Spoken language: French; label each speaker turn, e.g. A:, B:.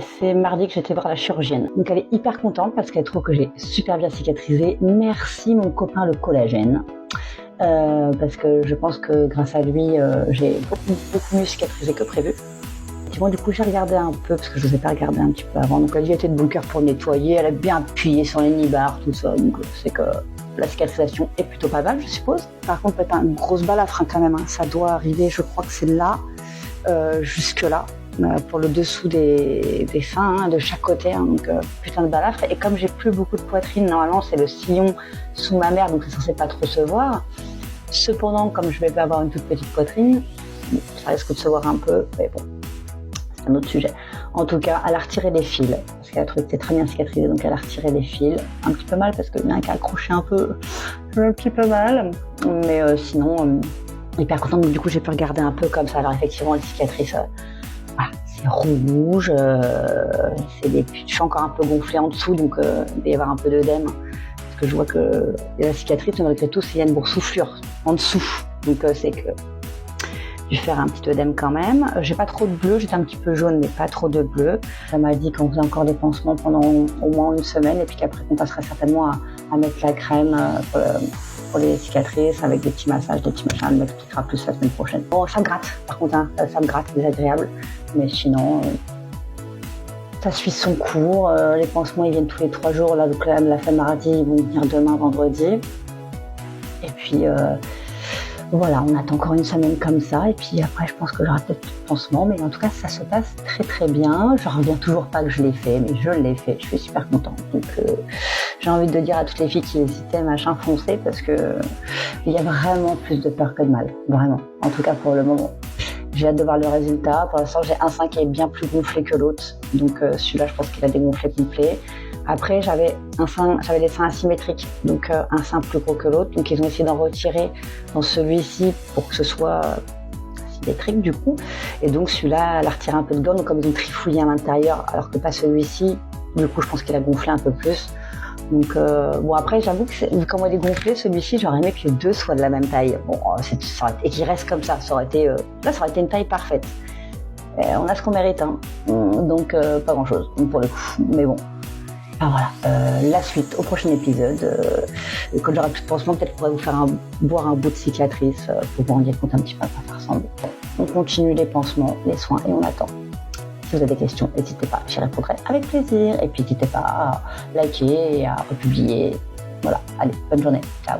A: C'est mardi que j'étais voir la chirurgienne. Donc elle est hyper contente parce qu'elle trouve que j'ai super bien cicatrisé. Merci mon copain le collagène. Parce que je pense que grâce à lui, j'ai beaucoup mieux cicatrisé que prévu. Bon, du coup, j'ai regardé un peu, parce que je ne vous ai pas regardé un petit peu avant. Donc, elle lui était de bon cœur pour nettoyer. Elle a bien appuyé sur les nibards, tout ça. Donc, c'est que la cicatrisation est plutôt pas mal, je suppose. Par contre, peut-être une grosse balafre quand même. Hein. Ça doit arriver, je crois que c'est là, jusque là, pour le dessous des seins, hein, de chaque côté. Hein. Donc, putain de balafre. Et comme j'ai plus beaucoup de poitrine, normalement, c'est le sillon sous ma mère, donc c'est censé pas trop se voir. Cependant, comme je vais pas avoir une toute petite poitrine, ça risque de se voir un peu, mais bon. Un autre sujet. En tout cas, elle a retiré des fils, parce qu'elle a trouvé que c'était très bien cicatrisé, donc elle a retiré des fils. Un petit peu mal, parce que bien qu'elle accrochait un petit peu mal. Mais sinon, hyper contente. Donc, du coup, j'ai pu regarder un peu comme ça. Alors, effectivement, les cicatrices, voilà, c'est rouge. Je suis encore un peu gonflée en dessous, donc il va y avoir un peu d'œdème. Parce que je vois que la cicatrice, malgré tout, il y a une boursouflure en dessous. Donc, c'est que je vais faire un petit œdème quand même. J'ai pas trop de bleu, j'étais un petit peu jaune, mais pas trop de bleu. Ça m'a dit qu'on faisait encore des pansements pendant au moins une semaine et puis qu'après on passerait certainement à mettre la crème pour les cicatrices avec des petits massages, des petits machins. Elle m'expliquera plus la semaine prochaine. Bon, ça me gratte, par contre, hein, ça me gratte, c'est désagréable. Mais sinon, ça suit son cours. Les pansements, ils viennent tous les 3 jours. Là, donc là, elle me l'a fait mardi, ils vont venir demain, vendredi. Et puis, voilà, on attend encore une semaine comme ça, et puis après, je pense que j'aurai peut-être plus de pansement, mais en tout cas, ça se passe très très bien. Je reviens toujours pas que je l'ai fait, mais je l'ai fait, je suis super contente. Donc, j'ai envie de dire à toutes les filles qui hésitaient, machin, foncez, parce que il y a vraiment plus de peur que de mal, vraiment. En tout cas, pour le moment. J'ai hâte de voir le résultat. Pour l'instant, j'ai un sein qui est bien plus gonflé que l'autre, donc celui-là, je pense qu'il a dégonflé complet. Après, j'avais des seins asymétriques, donc un sein plus gros que l'autre. Donc, ils ont essayé d'en retirer dans celui-ci pour que ce soit symétrique du coup. Et donc, celui-là, elle a retiré un peu de gomme, donc comme ils ont trifouillé à l'intérieur, alors que pas celui-ci. Du coup, je pense qu'il a gonflé un peu plus. Donc, bon, après, j'avoue que vu comment il est gonflé, celui-ci, j'aurais aimé que les deux soient de la même taille. Bon, et qu'il reste comme ça. Ça aurait été une taille parfaite. On a ce qu'on mérite, hein. Donc, pas grand-chose pour le coup. Mais bon. Ah voilà, la suite au prochain épisode. Quand j'aurai plus de pansement, peut-être que je pourrais vous faire boire un bout de cicatrice pour vous rendre compte un petit peu à quoi ça ressemble. On continue les pansements, les soins et on attend. Si vous avez des questions, n'hésitez pas, j'y répondrai avec plaisir. Et puis n'hésitez pas à liker et à republier. Voilà, allez, bonne journée, ciao.